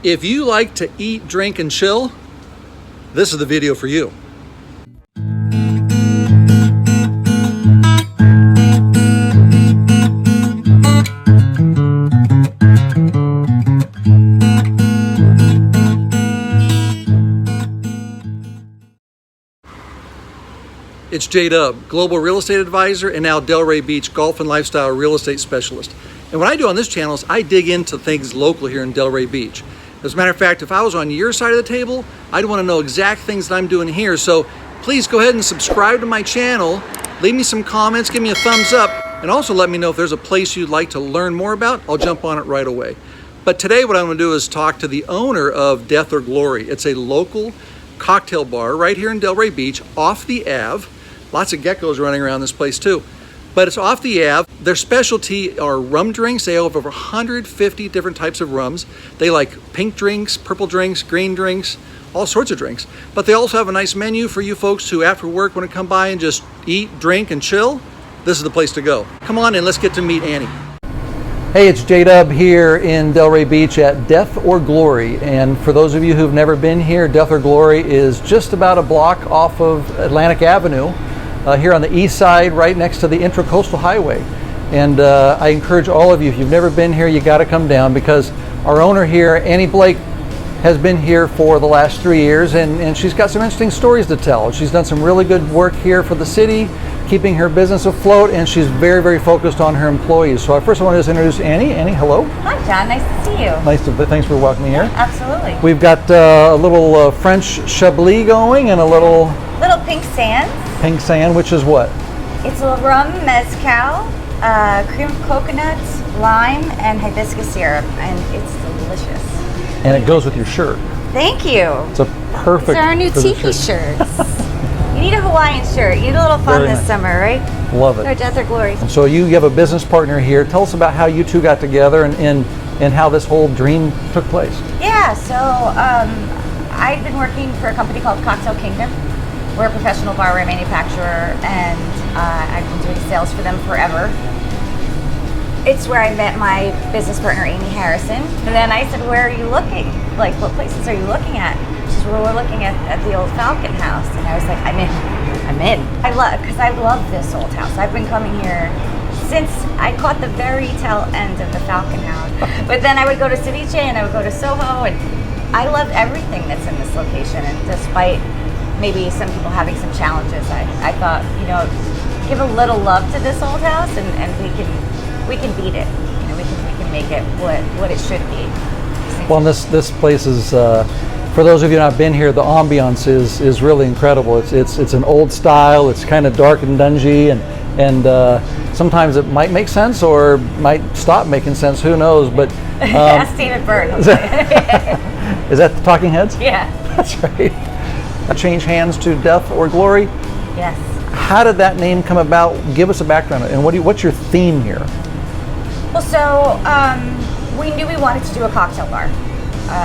If you like to eat, drink, and chill, this is the video for you. It's J-Dub, Global Real Estate Advisor and now Delray Beach Golf and Lifestyle Real Estate Specialist. And what I do on this channel is I dig into things local here in Delray Beach. As a matter of fact, if I was on your side of the table, I'd want to know exact things that I'm doing here. So please go ahead and subscribe to my channel, leave me some comments, give me a thumbs up, and also let me know if there's a place you'd like to learn more about. I'll jump on it right away. But today what I'm going to do is talk to the owner of Death or Glory. It's a local cocktail bar right here in Delray Beach off the Ave. Lots of geckos running around this place too. But it's off the Ave. Their specialty are rum drinks. They have over 150 different types of rums. They like pink drinks, purple drinks, green drinks, all sorts of drinks. But they also have a nice menu for you folks who after work want to come by and just eat, drink, and chill. This is the place to go. Come on in, let's get to meet Annie. Hey, it's J-Dub here in Delray Beach at Death or Glory. And for those of you who've never been here, Death or Glory is just about a block off of Atlantic Avenue. Here on the east side, right next to the Intracoastal Highway. And I encourage all of you, if you've never been here, you got to come down, because our owner here, Annie Blake, has been here for the last 3 years, and she's got some interesting stories to tell. She's done some really good work here for the city, keeping her business afloat, and she's very, very focused on her employees. So first I want to just introduce Annie. Annie, hello. Hi, John. Nice to see you. Thanks for welcoming me here. Absolutely. We've got a little French Chablis going and a little pink sand. Pink sand, which is what? It's a rum mezcal, cream of coconut, lime, and hibiscus syrup, and it's delicious. And it goes with your shirt. Thank you. It's a perfect. These are our new tiki shirts. You need a Hawaiian shirt. You need a little fun this summer, right? Love it. Our Death or Glory. So you have a business partner here. Tell us about how you two got together and how this whole dream took place. Yeah, so I've been working for a company called Cocktail Kingdom. We're a professional barware manufacturer, and I've been doing sales for them forever. It's where I met my business partner, Amy Harrison. And then I said, where are you looking? Like, what places are you looking at? She said, well, we're looking at the old Falcon House. And I was like, I'm in. Because I love this old house. I've been coming here since I caught the very tail end of the Falcon House. But then I would go to Ceviche and I would go to Soho, and I love everything that's in this location. And despite maybe some people having some challenges, I thought, give a little love to this old house, and we can beat it. We can make it what it should be. Well, this place is, for those of you who have not been here, the ambiance is really incredible. It's an old style. It's kind of dark and dungy, and sometimes it might make sense or might stop making sense. Who knows? But ask David Byrne. Is that the Talking Heads? Yeah, that's right. Change hands to Death or Glory. Yes. How did that name come about? Give us a background, and what's your theme here? Well, so we knew we wanted to do a cocktail bar.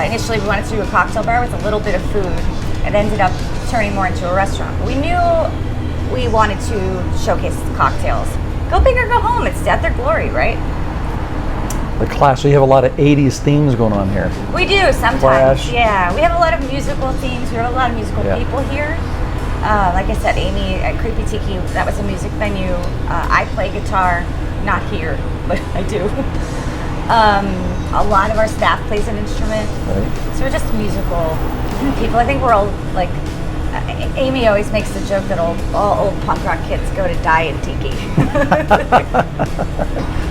Initially, we wanted to do a cocktail bar with a little bit of food. It ended up turning more into a restaurant. But we knew we wanted to showcase cocktails. Go big or go home. It's Death or Glory, right? The class. So you have a lot of 80s themes going on here. We do sometimes. Flash. Yeah, we have a lot of musical themes. We have a lot of musical people here. Like I said, Amy at Creepy Tiki, that was a music venue. I play guitar, not here, but I do. A lot of our staff plays an instrument. Right. So we're just musical people. I think we're all like, Amy always makes the joke that all old punk rock kids go to die in Tiki.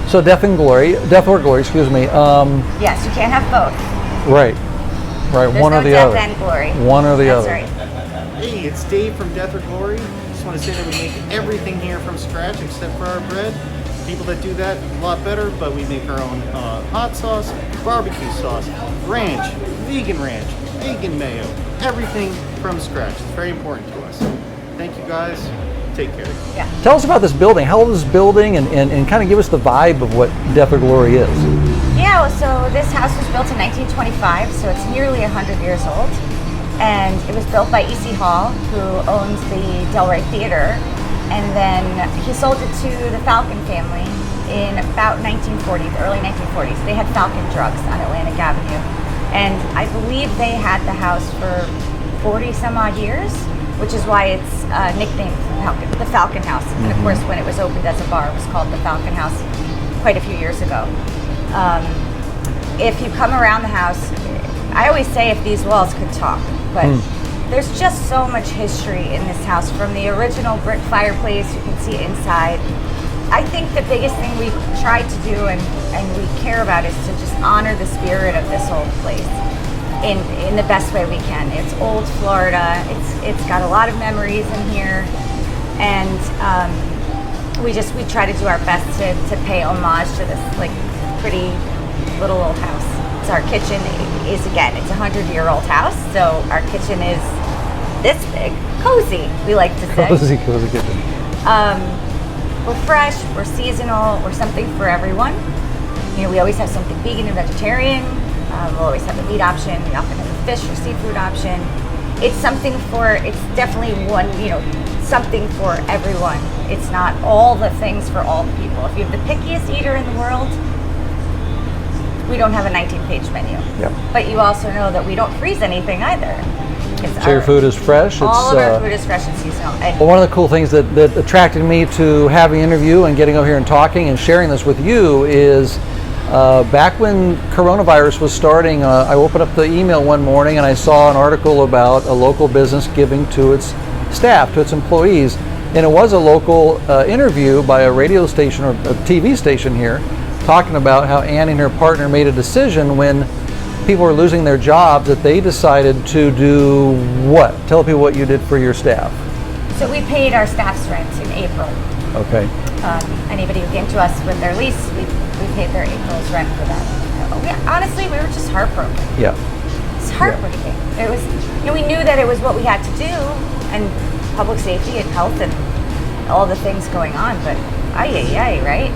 So Death or Glory, excuse me. Yes, you can't have both. Right. There's one no or the Death other. and Glory. One or the That's other. Right. Hey, it's Dave from Death or Glory. Just want to say that we make everything here from scratch except for our bread. People that do that a lot better, but we make our own hot sauce, barbecue sauce, ranch, vegan mayo, everything from scratch. It's very important to us. Thank you guys. Take care. Yeah. Tell us about this building. How old is this building, and kind of give us the vibe of what Death or Glory is. Yeah, well, so this house was built in 1925, so it's nearly 100 years old. And it was built by E.C. Hall, who owns the Delray Theater. And then he sold it to the Falcon family in about 1940s, early 1940s. They had Falcon Drugs on Atlantic Avenue. And I believe they had the house for 40 some odd years, which is why it's nicknamed the Falcon House. And of course, when it was opened as a bar, it was called the Falcon House quite a few years ago. If you come around the house, I always say if these walls could talk, but there's just so much history in this house, from the original brick fireplace. You can see inside. I think the biggest thing we try to do and we care about is to just honor the spirit of this old place in the best way we can. It's old Florida. It's got a lot of memories in here, and we try to do our best to pay homage to this like pretty little old house. So our kitchen is, again, it's a 100-year-old house, so our kitchen is this big, cozy, we like to say. Cozy kitchen. We're fresh, we're seasonal, we're something for everyone. You know, we always have something vegan and vegetarian. We'll always have a meat option. We often have a fish or seafood option. It's definitely something for everyone. It's not all the things for all the people. If you have the pickiest eater in the world, we don't have a 19-page menu. Yep. But you also know that we don't freeze anything either. So your food is fresh? All of our food is fresh and seasonal. Well, one of the cool things that attracted me to having an interview and getting over here and talking and sharing this with you is back when coronavirus was starting, I opened up the email one morning and I saw an article about a local business giving to its staff, to its employees. And it was a local interview by a radio station or a TV station here, talking about how Annie and her partner made a decision when people were losing their jobs that they decided to do what? Tell people what you did for your staff. So we paid our staff's rent in April. Okay. Anybody who came to us with their lease, we paid their April's rent for that. Honestly, we were just heartbroken. Yeah. It's heartbreaking. It was, we knew that it was what we had to do, and public safety and health and all the things going on, but right?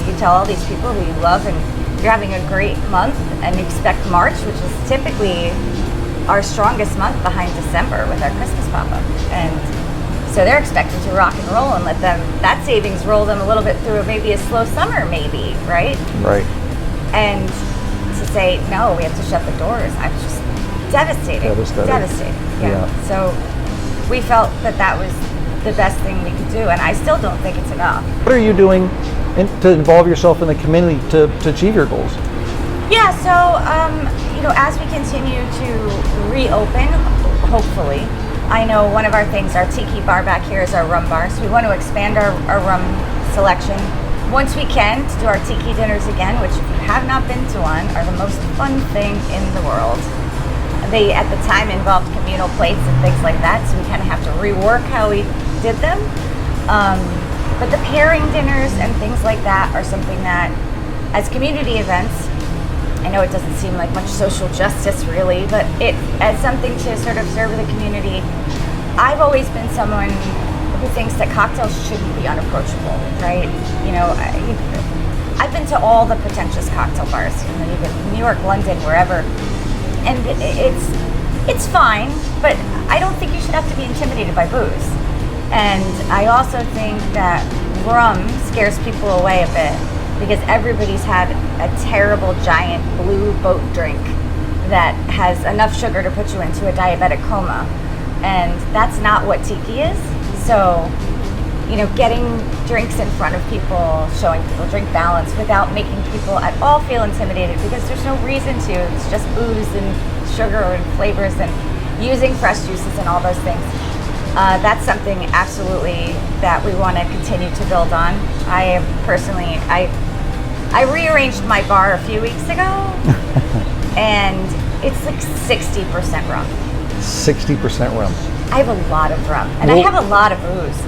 You tell all these people who you love and you're having a great month and you expect March, which is typically our strongest month behind December with our Christmas pop-up. And so they're expected to rock and roll and let that savings roll them a little bit through maybe a slow summer maybe, right? Right. And to say, no, we have to shut the doors, I was just devastated. Devastated. Yeah. So we felt that was the best thing we could do, and I still don't think it's enough. What are you doing to involve yourself in the community to achieve your goals? Yeah, so as we continue to reopen, hopefully, I know one of our things, our tiki bar back here is our rum bar, so we want to expand our rum selection once we can to do our tiki dinners again, which if you have not been to one, are the most fun thing in the world. They, at the time, involved communal plates and things like that, so we kind of have to rework how we did them. But the pairing dinners and things like that are something that, as community events, I know it doesn't seem like much social justice really, but it as something to sort of serve the community. I've always been someone who thinks that cocktails shouldn't be unapproachable, right? I've been to all the pretentious cocktail bars, even New York, London, wherever. And it's fine, but I don't think you should have to be intimidated by booze. And I also think that rum scares people away a bit because everybody's had a terrible giant blue boat drink that has enough sugar to put you into a diabetic coma. And that's not what tiki is. So, getting drinks in front of people, showing people drink balance without making people at all feel intimidated, because there's no reason to. It's just booze and sugar and flavors and using fresh juices and all those things. That's something absolutely that we want to continue to build on. I rearranged my bar a few weeks ago, and it's like 60% rum. 60% rum. I have a lot of rum, and I have a lot of booze.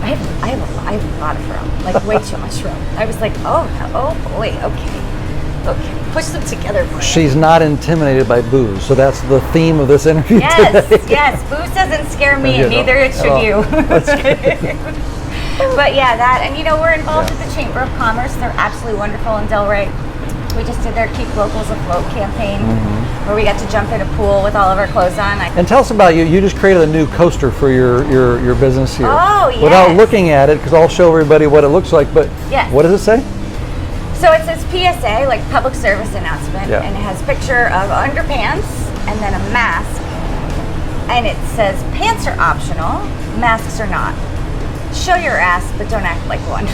I have a lot of rum, like way too much rum. I was like, oh boy, okay, push them together. Boy. She's not intimidated by booze, so that's the theme of this interview today. Yes, booze doesn't scare me, and neither should you. That's good. But yeah, that, and we're involved with the Chamber of Commerce. They're absolutely wonderful in Delray. We just did their Keep Locals Afloat campaign, where we got to jump in a pool with all of our clothes on. And tell us about you. You just created a new coaster for your business here. Oh, yes. Without looking at it, because I'll show everybody what it looks like, but yes. What does it say? So it says PSA, like public service announcement, Yeah. and it has a picture of underpants and then a mask. And it says pants are optional, masks are not. Show your ass, but don't act like one.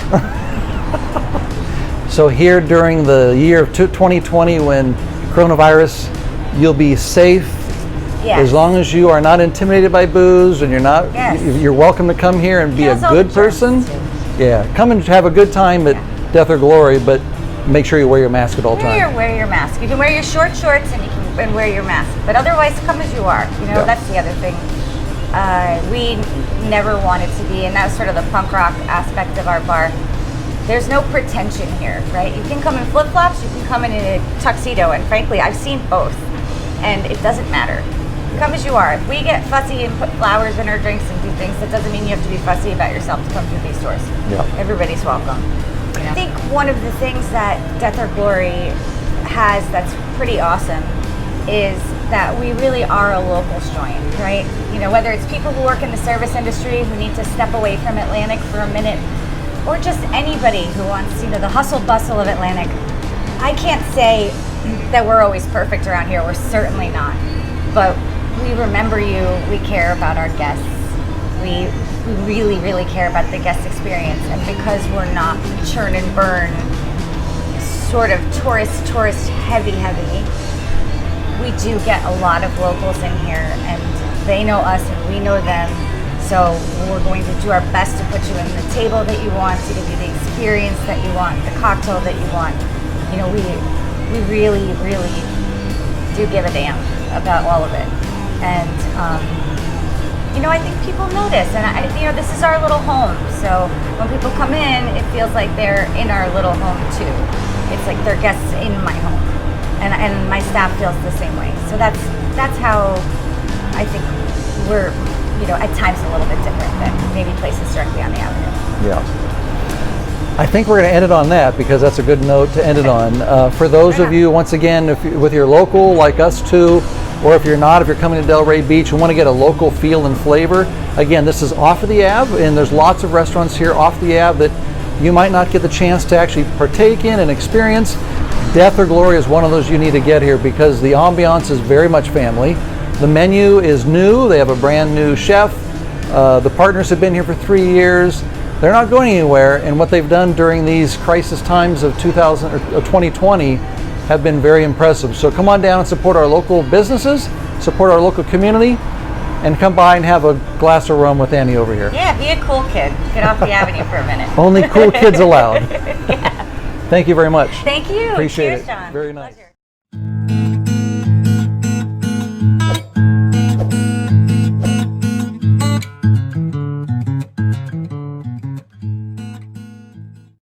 So here during the year of 2020 when coronavirus, you'll be safe Yes. as long as you are not intimidated by booze and you're not, Yes. you're welcome to come here and be Kills a all good the germs, person. too. Yeah, come and have a good time at Death or Glory, but make sure you wear your mask at all times. Wear your mask. You can wear your short shorts and you can wear your mask, but otherwise come as you are. You know, Yeah. that's the other thing. We never wanted to be, and that's sort of the punk rock aspect of our bar. There's no pretension here, right? You can come in flip-flops, you can come in a tuxedo, and frankly, I've seen both, and it doesn't matter. Come as you are. If we get fussy and put flowers in our drinks and do things, that doesn't mean you have to be fussy about yourself to come through these doors. Yeah. Everybody's welcome. I think one of the things that Death or Glory has that's pretty awesome is that we really are a locals joint, right? You know, whether it's people who work in the service industry who need to step away from Atlantic for a minute, or just anybody who wants, you know, the hustle bustle of Atlantic. I can't say that we're always perfect around here. We're certainly not. But we remember you. We care about our guests. We really, really care about the guest experience. And because we're not churn and burn, sort of tourist heavy, we do get a lot of locals in here, and they know us and we know them. So we're going to do our best to put you in the table that you want, to give you the experience that you want, the cocktail that you want. You know, we really, really do give a damn about all of it. And, you know, I think people notice, and you know, this is our little home. So when people come in, it feels like they're in our little home too. It's like they're guests in my home, and my staff feels the same way. So that's how I think we're, you know, at times a little bit different than maybe places directly on the avenue. Yeah. I think we're going to end it on that because that's a good note to end it on. For those of you, once again, if with your local like us too, or if you're not, if you're coming to Delray Beach and want to get a local feel and flavor, again, this is off of the Ave, and there's lots of restaurants here off the Ave that you might not get the chance to actually partake in and experience. Death or Glory is one of those you need to get here because the ambiance is very much family. The menu is new. They have a brand new chef. The partners have been here for 3 years. They're not going anywhere, and what they've done during these crisis times of 2020 have been very impressive. So come on down and support our local businesses, support our local community, and come by and have a glass of rum with Annie over here. Yeah, be a cool kid. Get off the avenue for a minute. Only cool kids allowed. Yeah. Thank you very much. Thank you. Appreciate Cheers, it. John. Very nice. Pleasure.